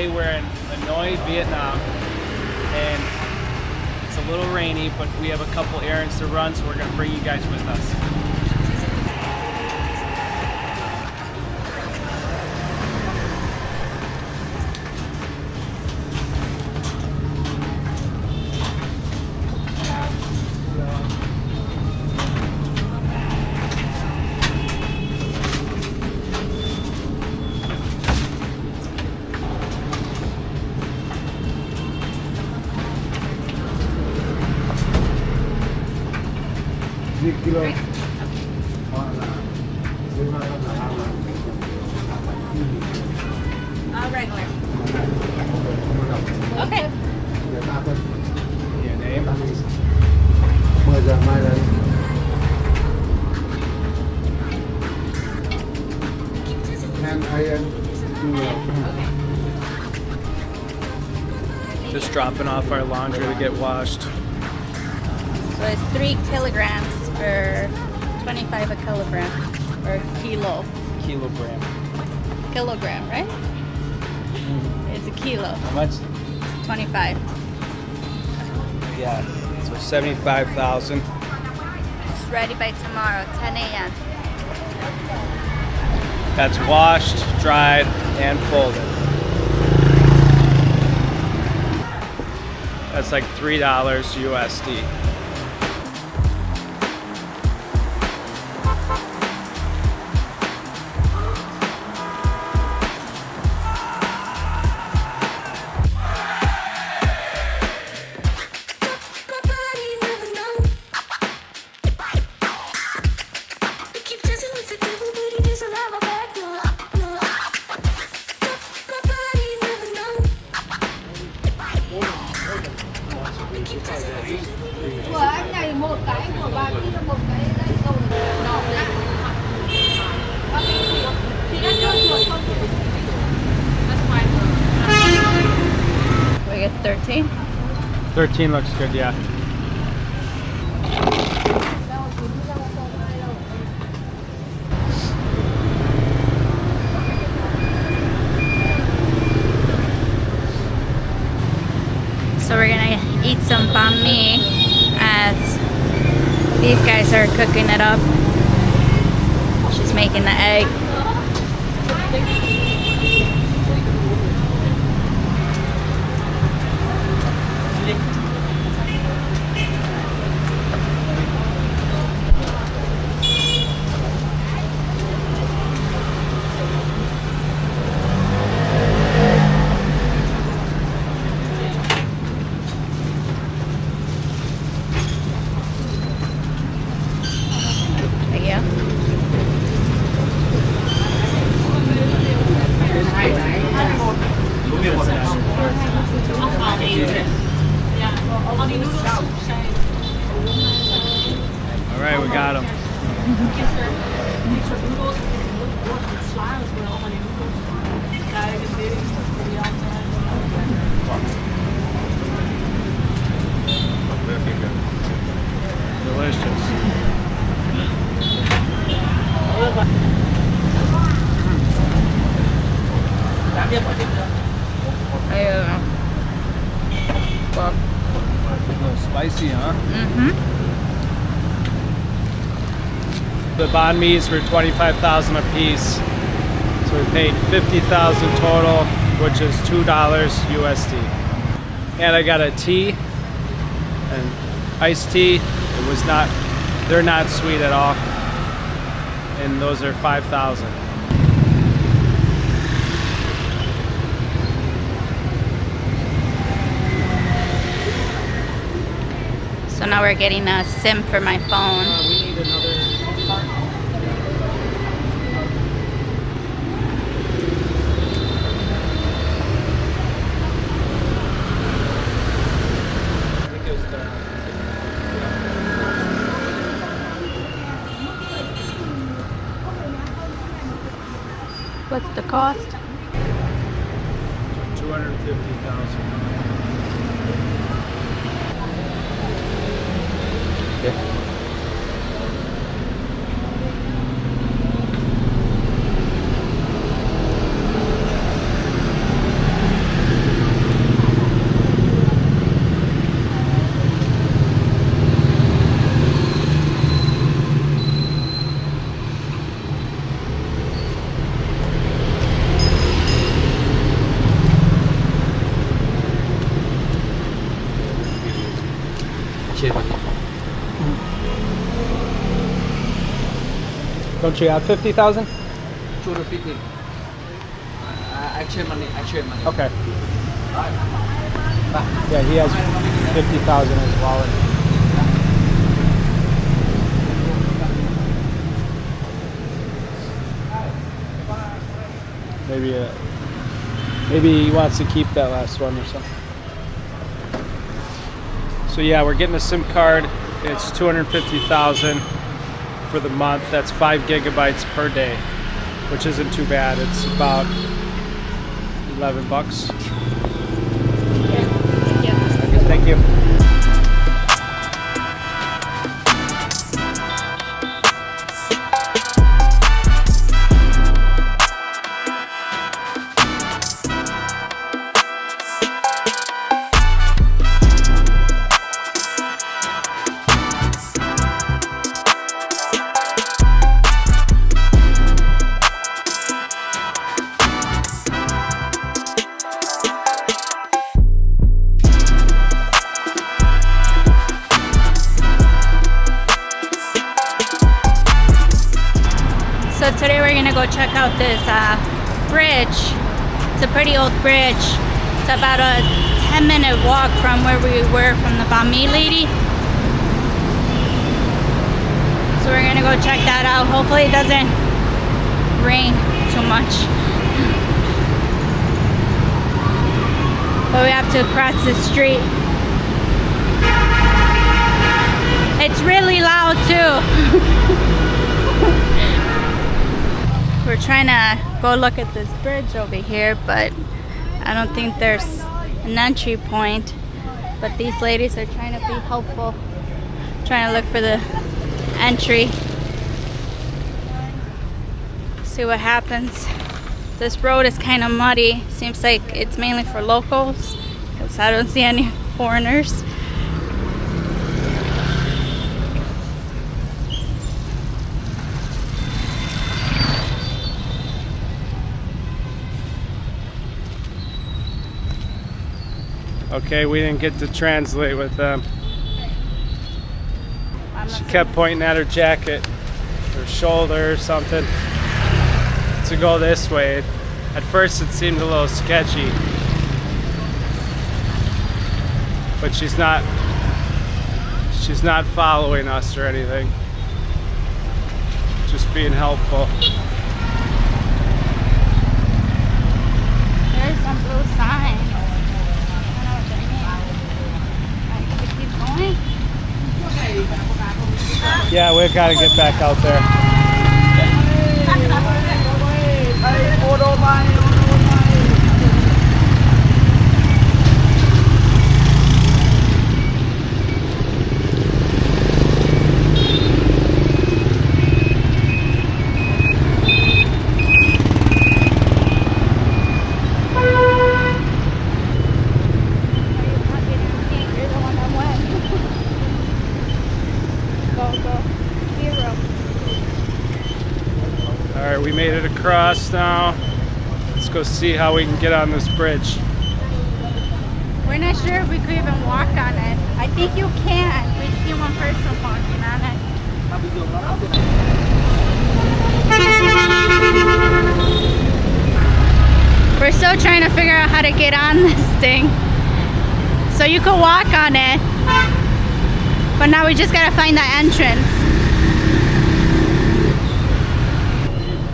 Today we're in Hanoi, Vietnam, and it's a little rainy, but we have a couple errands to run, so we're going to bring you guys with us. Regular. Okay. Your name? Just dropping off our laundry to get washed. So it's 3 kilograms or 25 a kilogram or kilo. Kilogram. Kilogram, right? It's a kilo. How much? 25. Yeah. So 75,000. It's ready by tomorrow, 10 a.m. That's washed, dried, and folded. That's like $3 USD. We get 13. 13 looks good, yeah. So we're gonna eat some banh mi as these guys are cooking it up. She's making the egg. Alright, we got them. Delicious. Well, A little spicy, huh? mm-hmm. The banh mi's were 25,000 a piece, so we paid 50,000 total, which is $2 USD. And I got a tea, an iced tea. It was not, they're not sweet at all, and those are 5,000. So now we're getting a SIM for my phone. We need another card. What's the cost? 250,000. Don't you have 50,000? 250. Exchange money. Okay. Yeah, he has 50,000 in his wallet. Maybe he wants to keep that last one or something. So yeah, we're getting a SIM card. It's 250,000 for the month. That's 5 gigabytes per day, which isn't too bad. It's about $11. Thank you. So today we're gonna go check out this bridge. It's a pretty old bridge. It's about a 10-minute walk from where we were from the banh mi lady. So we're gonna go check that out. Hopefully it doesn't rain too much. But we have to cross the street. It's really loud too. We're trying to go look at this bridge over here, but I don't think there's an entry point. But these ladies are trying to be helpful, trying to look for the entry. See what happens. This road is kind of muddy. Seems like it's mainly for locals, because I don't see any foreigners. Okay, we didn't get to translate with them. She kept pointing at her jacket, her shoulder or something, to go this way. At first it seemed a little sketchy, but she's not following us or anything. Just being helpful. There's some blue signs. Yeah, we've got to get back out there. Alright, we made it across now. Let's go see how we can get on this bridge. We're not sure if we could even walk on it. I think you can. We see one person walking on it. We're still trying to figure out how to get on this thing. So you could walk on it, but now we just gotta find the entrance.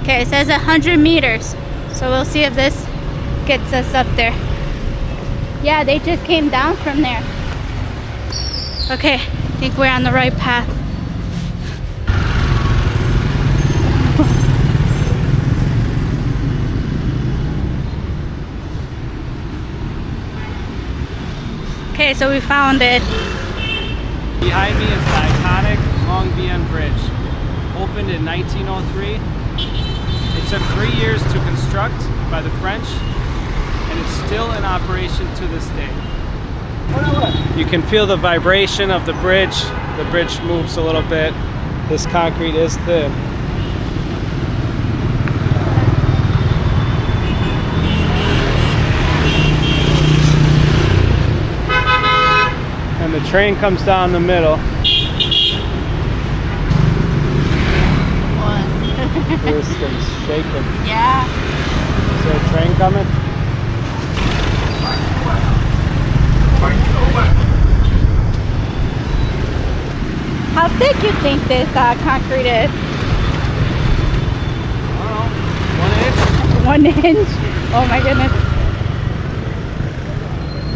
Okay, it says 100 meters. So we'll see if this gets us up there. Yeah, they just came down from there. Okay, I think we're on the right path. Okay, so we found it. Behind me is the iconic Long Bien Bridge. Opened in 1903. It took 3 years to construct by the French, and it's still in operation to this day. You can feel the vibration of the bridge. The bridge moves a little bit. This concrete is thin. And the train comes down the middle. This thing's shaking. Yeah. Is there a train coming? How thick you think this concrete is? I don't know. 1 inch? Oh my goodness.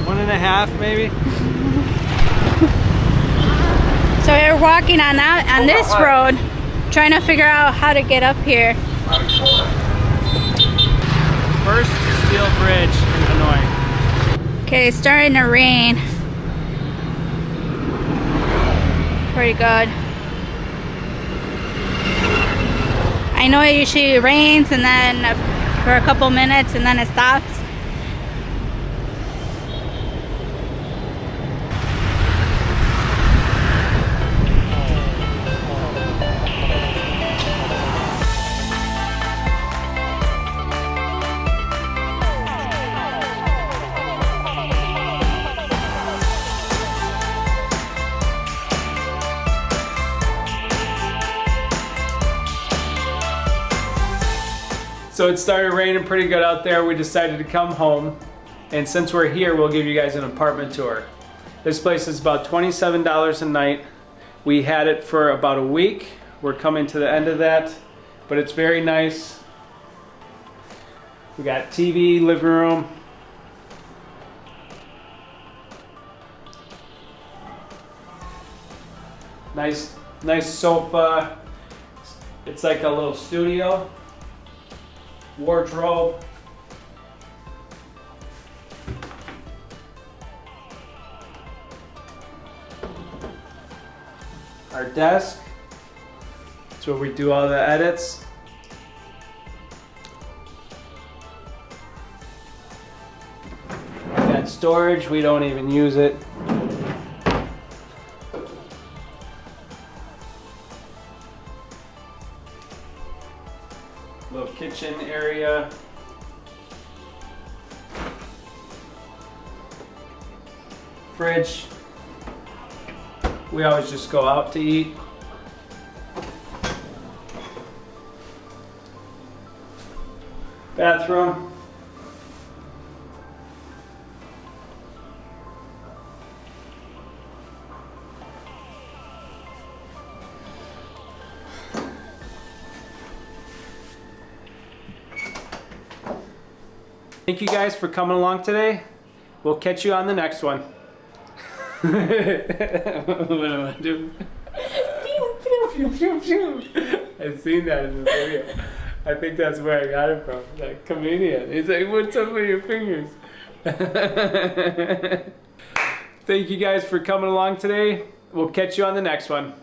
1.5 maybe? So we're walking on this road, trying to figure out how to get up here. First steel bridge in Hanoi. Okay, it's starting to rain. Pretty good. I know it usually rains and then for a couple minutes and then it stops. So it started raining pretty good out there. We decided to come home, and since we're here, we'll give you guys an apartment tour. This place is about $27 a night. We had it for about a week. We're coming to the end of that, but it's very nice. We got TV, living room. Nice sofa. It's like a little studio. Wardrobe. Our desk. It's where we do all the edits. Got storage, we don't even use it. Little kitchen area. Fridge. We always just go out to eat. Bathroom. Thank you guys for coming along today. We'll catch you on the next one. What am I doing? I've seen that in the video. I think that's where I got it from. That comedian. He's like, what's up with your fingers? Thank you guys for coming along today. We'll catch you on the next one.